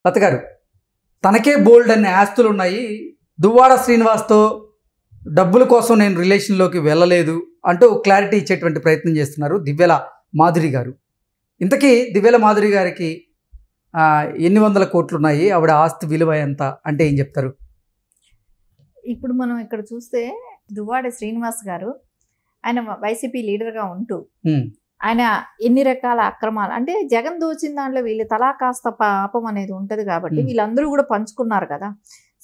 లత గారు, తనకే బోల్డ్ అనే ఆస్తులు ఉన్నాయి, దువ్వాడ శ్రీనివాస్తో డబ్బుల కోసం నేను రిలేషన్లోకి వెళ్ళలేదు అంటూ క్లారిటీ ఇచ్చేటువంటి ప్రయత్నం చేస్తున్నారు దివ్యల మాధురి గారు. ఇంతకీ దివ్యల మాధురి గారికి ఎన్ని వందల కోట్లు ఉన్నాయి, ఆవిడ ఆస్తి విలువ ఎంత అంటే ఏం చెప్తారు? ఇప్పుడు మనం ఇక్కడ చూస్తే దువ్వాడ శ్రీనివాస్ గారు ఆయన వైసీపీ లీడర్గా ఉంటూ ఆయన ఎన్ని రకాల అక్రమాలు అంటే జగన్ దోచిన దాంట్లో వీళ్ళు తలా కాస్త పాపం అనేది ఉంటుంది కాబట్టి వీళ్ళందరూ కూడా పంచుకున్నారు కదా.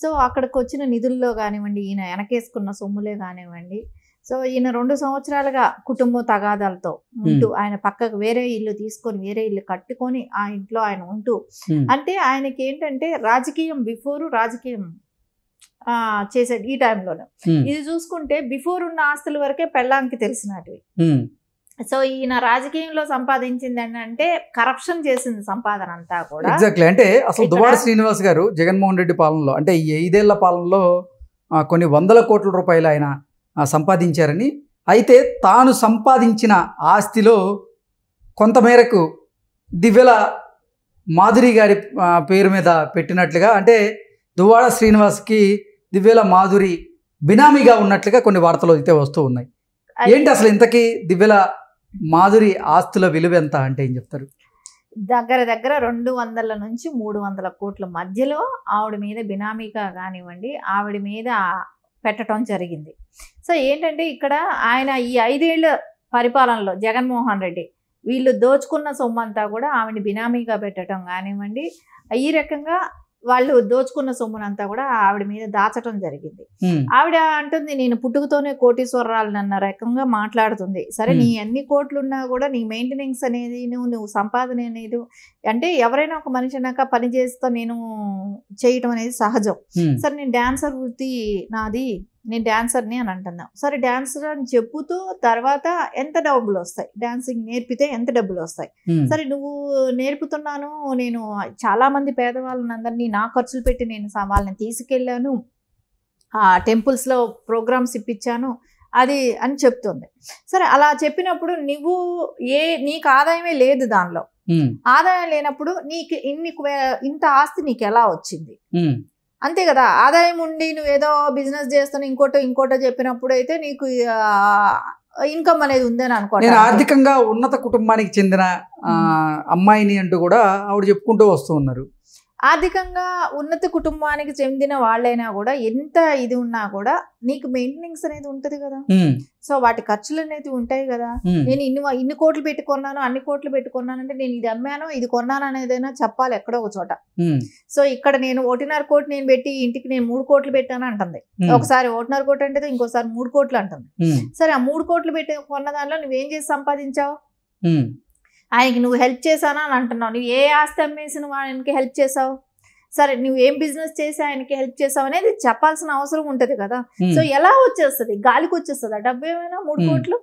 సో అక్కడికి వచ్చిన నిధుల్లో కానివ్వండి, ఈయన వెనకేసుకున్న సొమ్ములే కానివ్వండి, సో ఈయన 2 సంవత్సరాలుగా కుటుంబ తగాదాలతో ఉంటూ ఆయన పక్కకు వేరే ఇల్లు తీసుకొని వేరే ఇల్లు కట్టుకొని ఆ ఇంట్లో ఆయన ఉంటూ అంటే ఆయనకి ఏంటంటే రాజకీయం బిఫోరు రాజకీయం చేసేది ఈ టైంలోనే. ఇది చూసుకుంటే బిఫోర్ ఉన్న ఆస్తుల వరకే పెళ్ళాంకి తెలిసినటివి. సో ఈయన రాజకీయంలో సంపాదించింది అంటే కరప్షన్ చేసింది సంపాదన అంతా కూడా. ఎగ్జాక్ట్లీ. అంటే అసలు దువ్వాడ శ్రీనివాస్ గారు జగన్మోహన్ రెడ్డి పాలనలో అంటే ఈ 5 ఏళ్ల పాలనలో కొన్ని వందల కోట్ల రూపాయలు ఆయన సంపాదించారని, అయితే తాను సంపాదించిన ఆస్తిలో కొంతమేరకు దివ్యల మాధురి గారి పేరు మీద పెట్టినట్లుగా, అంటే దువ్వాడ శ్రీనివాస్కి దివ్యల మాధురి బినామీగా ఉన్నట్లుగా కొన్ని వార్తలు అయితే వస్తూ ఉన్నాయి. ఏంటి అసలు ఇంతకీ దివ్యల మాధురి ఆస్తుల విలువ ఎంత అంటే ఏం చెప్తారు? దగ్గర 200 నుంచి 300 కోట్ల మధ్యలో ఆవిడ మీద బినామీగా కానివ్వండి ఆవిడ మీద పెట్టడం జరిగింది. సో ఏంటంటే ఇక్కడ ఆయన ఈ 5 ఏళ్ల పరిపాలనలో జగన్మోహన్ రెడ్డి వీళ్ళు దోచుకున్న సొమ్మంతా కూడా ఆవిడని బినామీగా పెట్టడం కానివ్వండి, ఈ రకంగా వాళ్ళు దోచుకున్న సొమ్మునంతా కూడా ఆవిడ మీద దాచడం జరిగింది. ఆవిడ అంటుంది నేను పుట్టుకతోనే కోటీశ్వరరాలు అన్న రకంగా మాట్లాడుతుంది. సరే నీ అన్ని కోట్లున్నా కూడా నీ మెయింటెనెన్స్ అనేది నువ్వు సంపాదన అనేది అంటే ఎవరైనా ఒక మనిషి అన్నాక పని చేస్తూ నేను చేయటం అనేది సహజం. సరే నేను డాన్సర్ వృత్తి నాది, నేను డాన్సర్ని అని అంటున్నావు. సరే డాన్సర్ అని చెప్పుతూ తర్వాత ఎంత డబ్బులు వస్తాయి, డాన్సింగ్ నేర్పితే ఎంత డబ్బులు వస్తాయి. సరే నువ్వు నేర్పుతున్నాను, నేను చాలా మంది పేదవాళ్ళని అందరినీ నా ఖర్చులు పెట్టి నేను వాళ్ళని తీసుకెళ్ళాను, టెంపుల్స్లో ప్రోగ్రామ్స్ ఇప్పించాను అది అని చెప్తుంది. సరే అలా చెప్పినప్పుడు నువ్వు నీకు ఆదాయమే లేదు, దానిలో ఆదాయం లేనప్పుడు నీకు ఇంత ఆస్తి నీకు ఎలా వచ్చింది? అంతే కదా. ఆదాయం ఉండి నువ్వు ఏదో బిజినెస్ చేస్తాను ఇంకోటో చెప్పినప్పుడు అయితే నీకు ఇన్కమ్ అనేది ఉందని అనుకో. నేను ఆర్థికంగా ఉన్నత కుటుంబానికి చెందిన అమ్మాయిని అంటూ కూడా ఆవిడ చెప్పుకుంటూ వస్తూ ఉన్నారు. ఆర్థికంగా ఉన్నత కుటుంబానికి చెందిన వాళ్ళైనా కూడా ఎంత ఇది ఉన్నా కూడా నీకు మెయింటెనెన్స్ అనేది ఉంటుంది కదా. సో వాటి ఖర్చులు అనేది ఉంటాయి కదా. నేను ఇన్ని కోట్లు పెట్టుకున్నాను, అన్ని కోట్లు పెట్టుకున్నాను అంటే నేను ఇది అమ్మాను ఇది కొన్నాను అనేదైనా చెప్పాలి ఎక్కడో ఒక చోట. సో ఇక్కడ నేను 1.5 కోట్లు నేను పెట్టి ఇంటికి నేను 3 కోట్లు పెట్టాను అంటుంది. ఒకసారి 1.5 కోట్లు అంటే ఇంకోసారి 3 కోట్లు అంటుంది. సరే ఆ 3 కోట్లు పెట్టి కొన్న దానిలో నువ్వేం చేసి సంపాదించావు? ఆయనకి నువ్వు హెల్ప్ చేశానా అని అంటున్నావు. నువ్వు ఏ ఆస్తి అమ్మేసి నువ్వు ఆయనకి హెల్ప్ చేసావు? సరే నువ్వు ఏం బిజినెస్ చేసి ఆయనకి హెల్ప్ చేసావు అనేది చెప్పాల్సిన అవసరం ఉంటుంది కదా. సో ఎలా వచ్చేస్తుంది? గాలికి వచ్చేస్తుంది ఆ డబ్బు ఏమైనా 3 కోట్లు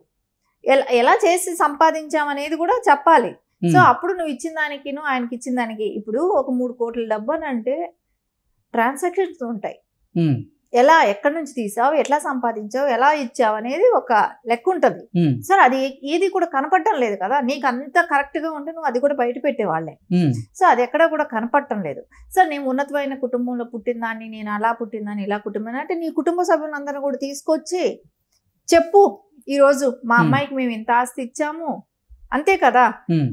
ఎలా చేసి సంపాదించామనేది కూడా చెప్పాలి. సో అప్పుడు నువ్వు ఇచ్చిన దానికి ఆయనకి ఇచ్చిన దానికి ఇప్పుడు ఒక 3 కోట్ల డబ్బు అని అంటే ట్రాన్సాక్షన్స్ ఉంటాయి. ఎలా ఎక్కడి నుంచి తీసావు, ఎట్లా సంపాదించావు, ఎలా ఇచ్చావు అనేది ఒక లెక్క ఉంటుంది. సరే అది ఏది కూడా కనపడటం లేదు కదా. నీకు అంత కరెక్ట్ గా ఉంటే నువ్వు అది కూడా బయట పెట్టేవాళ్ళే. సో అది ఎక్కడ కూడా కనపడటం లేదు. సరే నేను ఉన్నతమైన కుటుంబంలో పుట్టిందాన్ని, నేను అలా పుట్టిందాన్ని ఇలా కుటుంబం అంటే నీ కుటుంబ సభ్యులందరూ కూడా తీసుకొచ్చి చెప్పు, ఈరోజు మా అమ్మాయికి మేము ఇంత ఆస్తి ఇచ్చాము, అంతే కదా,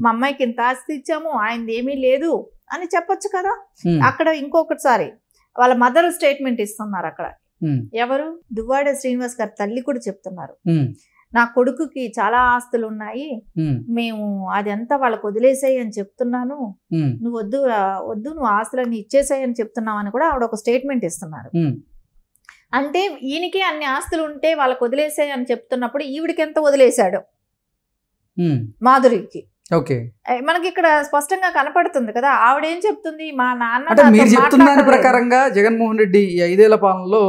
మా అమ్మాయికి ఇంత ఆస్తి ఇచ్చాము, ఆయనది ఏమీ లేదు అని చెప్పొచ్చు కదా. అక్కడ ఇంకొకసారి వాళ్ళ మదర్ స్టేట్మెంట్ ఇస్తున్నారు అక్కడ. ఎవరు? దువ్వాడ శ్రీనివాస్ గారి తల్లి కూడా చెప్తున్నారు, నా కొడుకుకి చాలా ఆస్తులు ఉన్నాయి, మేము అదంతా వాళ్ళకి వదిలేసాయి అని చెప్తున్నాను, నువ్వు వద్దు నువ్వు ఆస్తులన్నీ ఇచ్చేసాయి అని చెప్తున్నావు అని కూడా ఆవిడ ఒక స్టేట్మెంట్ ఇస్తున్నారు. అంటే ఈయనకి అన్ని ఆస్తులు ఉంటే వాళ్ళకి వదిలేసాయి అని చెప్తున్నప్పుడు ఈవిడికి ఎంత వదిలేశాడు మాధురికి? ఓకే, మనకి ఇక్కడ స్పష్టంగా కనపడుతుంది కదా. ఆవిడేం చెప్తుంది, మా నాన్న అంటే మీరు చెప్తున్న దాని ప్రకారంగా జగన్మోహన్ రెడ్డి ఈ 5 ఏళ్ల పాలనలో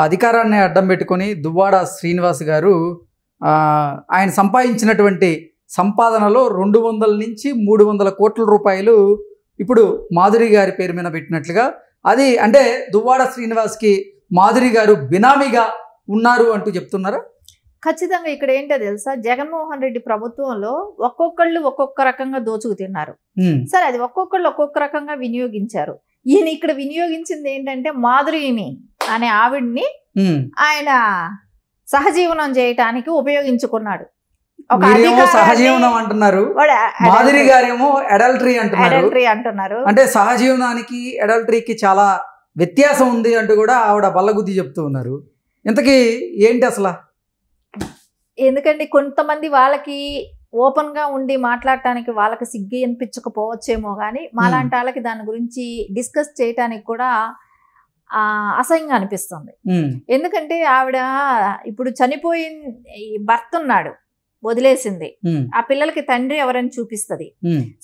అధికారాన్ని అడ్డం పెట్టుకొని దువ్వాడ శ్రీనివాస్ గారు ఆయన సంపాదించినటువంటి సంపాదనలో 200 నుంచి 300 కోట్ల రూపాయలు ఇప్పుడు మాధురి గారి పేరు మీద పెట్టినట్లుగా, అది అంటే దువ్వాడ శ్రీనివాస్కి మాధురి గారు బినామీగా ఉన్నారు అంటూ చెప్తున్నారా? ఖచ్చితంగా ఇక్కడ ఏంటో తెలుసా, జగన్మోహన్ రెడ్డి ప్రభుత్వంలో ఒక్కొక్కళ్ళు ఒక్కొక్క రకంగా దోచుకు తిన్నారు. సరే, అది ఒక్కొక్కళ్ళు ఒక్కొక్క రకంగా వినియోగించారు. ఈయన ఇక్కడ వినియోగించింది ఏంటంటే మాధురిని అనే ఆవిడ్ని ఆయన సహజీవనం చేయటానికి ఉపయోగించుకున్నాడు. సహజీవనం అంటున్నారు, మాధురి గారేమో అడల్టరీ అంటున్నారు. అంటే సహజీవనానికి అడల్టరీకి చాలా వ్యత్యాసం ఉంది అంటూ కూడా ఆవిడ బల్లగుద్ది చెప్తూ ఉన్నారు. ఇంతకీ ఏంటి అసలు? ఎందుకంటే కొంతమంది వాళ్ళకి ఓపెన్ గా ఉండి మాట్లాడటానికి వాళ్ళకి సిగ్గు అనిపించకపోవచ్చేమో కానీ మాలాంటి వాళ్ళకి దాని గురించి డిస్కస్ చేయటానికి కూడా అసహ్యంగా అనిపిస్తుంది. ఎందుకంటే ఆవిడ ఇప్పుడు చనిపోయిన భర్త ఉన్నాడు, వదిలేసింది, ఆ పిల్లలకి తండ్రి ఎవరని చూపిస్తుంది.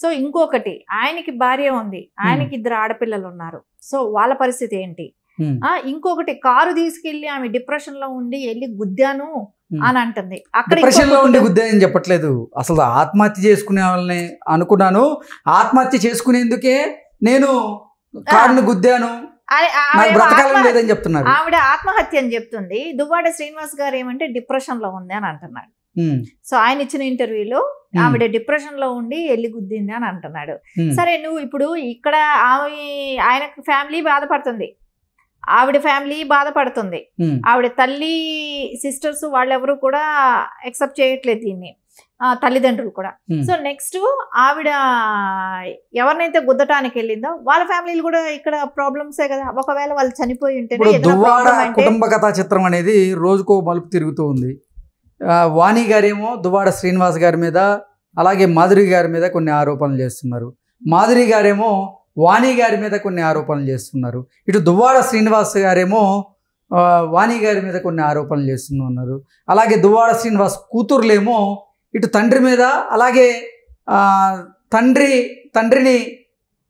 సో ఇంకొకటి, ఆయనకి భార్య ఉంది, ఆయనకి 2 ఆడపిల్లలు ఉన్నారు. సో వాళ్ళ పరిస్థితి ఏంటి? ఇంకొకటి, కారు తీసుకెళ్లి ఆమె డిప్రెషన్ లో ఉండి వెళ్ళి గుద్దాను అని అంటుంది. అక్కడ డిప్రెషన్ లో ఉండి గుద్దానని చెప్పట్లేదు, అసలు ఆత్మహత్య చేసుకునే వాళ్ళని అనుకున్నాను, ఆత్మహత్య చేసుకునేందుకే నేను కారును గుద్దాను, లేదని చెప్తున్నారు. ఆవిడ ఆత్మహత్య అని చెప్తుంది. దువ్వాడ శ్రీనివాస్ గారు ఏమంటే డిప్రెషన్ లో ఉంది అని అంటున్నాడు. సో ఆయన ఇచ్చిన ఇంటర్వ్యూలో ఆవిడ డిప్రెషన్ లో ఉండి ఎల్లి గుద్దింది అని అంటున్నాడు. సరే, నువ్వు ఇప్పుడు ఇక్కడ ఆయన ఫ్యామిలీ బాధపడుతుంది, ఆవిడ ఫ్యామిలీ బాధపడుతుంది, ఆవిడ తల్లి సిస్టర్స్ వాళ్ళెవరు కూడా యాక్సెప్ట్ చేయట్లేదు దీన్ని, తల్లిదండ్రులు కూడా. సో నెక్స్ట్ ఆవిడ ఎవరినైతే గుద్దటానికి వెళ్ళిందో వాళ్ళ ఫ్యామిలీలు కూడా ఇక్కడ ప్రాబ్లమ్సే కదా. ఒకవేళ వాళ్ళు చనిపోయి ఉంటే కుటుంబ కథా చిత్రం అనేది రోజుకో మలుపు తిరుగుతూ ఉంది. వాణి గారేమో దువ్వాడ శ్రీనివాస్ గారి మీద అలాగే మాధురి గారి మీద కొన్ని ఆరోపణలు చేస్తున్నారు, మాధురి గారేమో వాణి గారి మీద కొన్ని ఆరోపణలు చేస్తున్నారు, ఇటు దువ్వాడ శ్రీనివాస్ గారేమో వాణి గారి మీద కొన్ని ఆరోపణలు చేస్తున్నారు. అలాగే దువ్వాడ శ్రీనివాస్ కూతురులేమో ఇటు తండ్రి మీద అలాగే తండ్రిని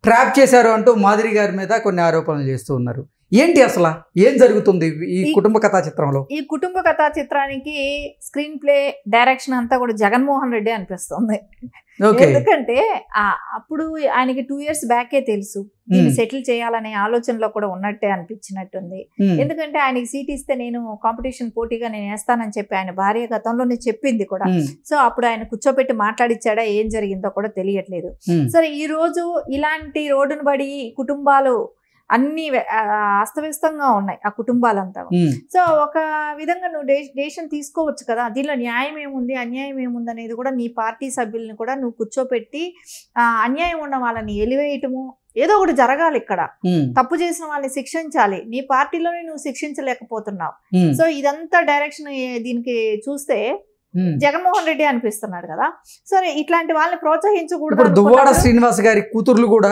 ట్రాప్ చేశారు అంటూ మాధురి గారి మీద కొన్ని ఆరోపణలు చేస్తూ ఉన్నారు. ఏంటి అసలు ఏం జరుగుతుంది ఈ కుటుంబ కథా చిత్రంలో? ఈ కుటుంబ కథా చిత్రానికి స్క్రీన్ ప్లే డైరెక్షన్ అంతా కూడా జగన్మోహన్ రెడ్డి అనిపిస్తుంది. ఎందుకంటే అప్పుడు ఆయనకి 2 years బ్యాకే తెలుసు దీన్ని సెటిల్ చేయాలనే ఆలోచనలో కూడా ఉన్నట్టే అనిపించినట్టుంది. ఎందుకంటే ఆయనకి సీట్ ఇస్తే నేను కాంపిటీషన్ పోటీగా నేను వేస్తానని చెప్పి ఆయన భార్య గతంలోనే చెప్పింది కూడా. సో అప్పుడు ఆయన కూర్చోపెట్టి మాట్లాడిచ్చాడా ఏం జరిగిందో కూడా తెలియట్లేదు. సరే, ఈ రోజు ఇలాంటి రోడ్డును బడి కుటుంబాలు అన్ని అస్తవ్యస్తంగా ఉన్నాయి ఆ కుటుంబాలంతా. సో ఒక విధంగా నువ్వు డెసిషన్ తీసుకోవచ్చు కదా, దీనిలో న్యాయం ఏముంది అన్యాయం ఏముంది అనేది కూడా నీ పార్టీ సభ్యుల్ని కూడా నువ్వు కూర్చోపెట్టి అన్యాయం ఉన్న వాళ్ళని ఎలివేయటము ఏదో ఒకటి జరగాలి. ఇక్కడ తప్పు చేసిన వాళ్ళని శిక్షించాలి, నీ పార్టీలోనే నువ్వు శిక్షించలేకపోతున్నావు. సో ఇదంతా డైరెక్షన్ దీనికి చూస్తే జగన్మోహన్ రెడ్డి అనిపిస్తున్నాడు కదా. సరే, ఇట్లాంటి వాళ్ళని ప్రోత్సహించకూడదు. దువ్వాడ శ్రీనివాస్ గారి కూతుర్లు కూడా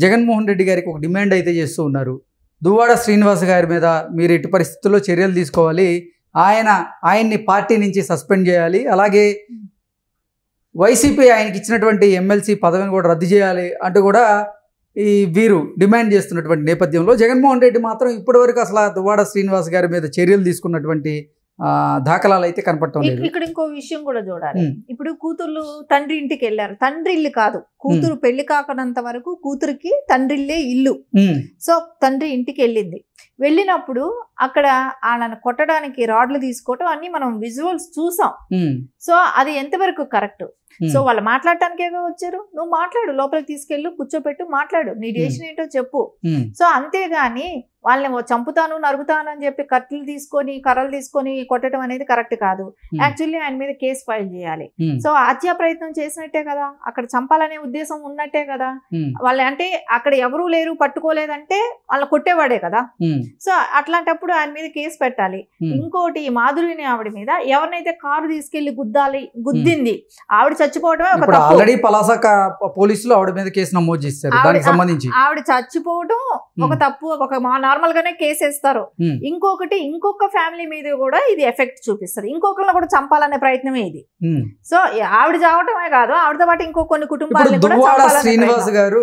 జగన్మోహన్ రెడ్డి గారికి ఒక డిమాండ్ అయితే చేస్తూ ఉన్నారు. దువ్వాడ శ్రీనివాస్ గారి మీద మీరు ఎట్టి పరిస్థితుల్లో చర్యలు తీసుకోవాలి, ఆయన్ని పార్టీ నుంచి సస్పెండ్ చేయాలి, అలాగే వైసీపీ ఆయనకి ఇచ్చినటువంటి ఎమ్మెల్సీ పదవిని కూడా రద్దు చేయాలి అంటూ కూడా వీరు డిమాండ్ చేస్తున్నటువంటి నేపథ్యంలో జగన్మోహన్ రెడ్డి మాత్రం ఇప్పటివరకు అసలు దువ్వాడ శ్రీనివాస్ గారి మీద చర్యలు తీసుకున్నటువంటి దాఖలాలు అయితే కనపడటం లేదు. ఇక్కడ ఇంకో విషయం కూడా చూడాలి. ఇప్పుడు కూతుర్లు తండ్రి ఇంటికి వెళ్ళారు, తండ్రి ఇల్లు కాదు, కూతురు పెళ్లి కాకనంత వరకు కూతురికి తండ్రిల్లే ఇల్లు. సో తండ్రి ఇంటికి వెళ్ళినప్పుడు అక్కడ వాళ్ళని కొట్టడానికి రాడ్లు తీసుకోవటం అన్ని మనం విజువల్స్ చూసాం. సో అది ఎంతవరకు కరెక్ట్? సో వాళ్ళు మాట్లాడటానికే వచ్చారు, నువ్వు మాట్లాడు, లోపలికి తీసుకెళ్ళు, కూర్చోపెట్టు, మాట్లాడు, నీ డెసిషన్ ఏంటో చెప్పు. సో అంతేగాని వాళ్ళని చంపుతాను నరుగుతాను అని చెప్పి కర్రలు తీసుకొని కొట్టడం అనేది కరెక్ట్ కాదు. యాక్చువల్లీ ఆయన మీద కేసు ఫైల్ చేయాలి. సో హత్యా ప్రయత్నం చేసినట్టే కదా, అక్కడ చంపాలనే ఉద్దేశం ఉన్నట్టే కదా. వాళ్ళ అంటే అక్కడ ఎవరూ లేరు, పట్టుకోలేదంటే వాళ్ళని కొట్టేవాడే కదా. సో అట్లాంటప్పుడు ఆయన మీద కేసు పెట్టాలి. ఇంకోటి, మాధురిని ఆవిడ మీద ఎవరినైతే కారు తీసుకెళ్లి గుద్దింది ఆవిడ చచ్చిపోవడమే ఒక తప్పు. ఆల్రెడీ పలాస పోలీసులు ఆవిడ మీద కేసు నమోదు చేశారు. దానికి సంబంధించి ఆవిడ చచ్చిపోవడం ఒక తప్పు, ఒక నార్మల్ గానే కేసు వేస్తారు. ఇంకొకటి, ఇంకొక ఫ్యామిలీ మీద కూడా ఇది ఎఫెక్ట్ చూపిస్తుంది, ఇంకొకరిని కూడా చంపాలనే ప్రయత్నమే ఇది. సో ఆవిడ చావటమే కాదు, ఆవిడతో పాటు ఇంకో కొన్ని కుటుంబాలను కూడా చంపాలనే. శ్రీనివాస్ గారు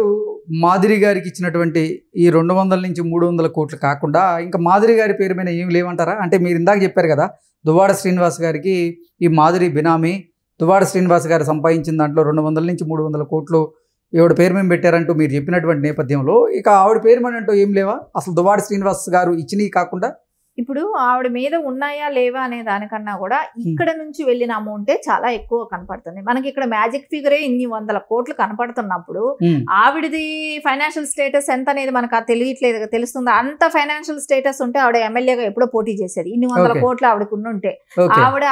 మాధురి గారికి ఇచ్చినటువంటి ఈ 200 నుంచి 300 కోట్లు కాకుండా ఇంకా మాధురి గారి పేరు మీద ఏమి లేవంటారా? అంటే మీరు ఇందాక చెప్పారు కదా, దువ్వాడ శ్రీనివాస్ గారికి ఈ మాధురి బినామీ, దువ్వాడ శ్రీనివాస్ గారు సంపాదించిన దాంట్లో 200 నుంచి 300 కోట్లు ఈవిడ పేరు మేము పెట్టారంటూ మీరు చెప్పినటువంటి నేపథ్యంలో ఇక ఆవిడ పేరు మీద అంటూ ఏం లేవా? అసలు దువ్వాడ శ్రీనివాస్ గారు ఇచ్చినవి కాకుండా ఇప్పుడు ఆవిడ మీద ఉన్నాయా లేవా అనే దానికన్నా కూడా ఇక్కడ నుంచి వెళ్ళిన అమౌంటే చాలా ఎక్కువ కనపడుతుంది మనకి. ఇక్కడ మ్యాజిక్ ఫిగరే ఇన్ని 100 కోట్లు కనపడుతున్నప్పుడు ఆవిడది ఫైనాన్షియల్ స్టేటస్ ఎంత అనేది మనకు తెలియట్లేదు, తెలుస్తుంది. అంత ఫైనాన్షియల్ స్టేటస్ ఉంటే ఆవిడ ఎమ్మెల్యేగా ఎప్పుడో పోటీ చేసేది. ఇన్ని 100 కోట్లు ఆవిడకు ఉంటే ఆవిడ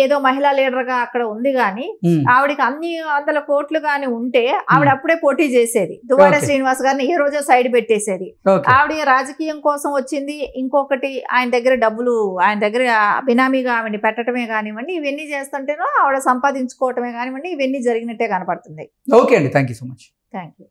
ఏదో మహిళా లీడర్ గా అక్కడ ఉంది గాని ఆవిడకి అన్ని 100 కోట్లు గాని ఉంటే ఆవిడ అప్పుడే పోటీ చేసేది. దువ్వాడ శ్రీనివాస్ గారిని ఏ రోజో సైడ్ పెట్టేసేది. ఆవిడ రాజకీయం కోసం వచ్చింది. ఇంకొకటి ఆయన దగ్గర డబ్బులు, ఆయన దగ్గర బినామీగా ఆవిడని పెట్టడమే కానివ్వండి, ఇవన్నీ చేస్తుంటేనో ఆవిడ సంపాదించుకోవటమే కానివ్వండి, ఇవన్నీ జరిగినట్టే కనపడుతుంది. ఓకే అండి, thank you so much. Thank you.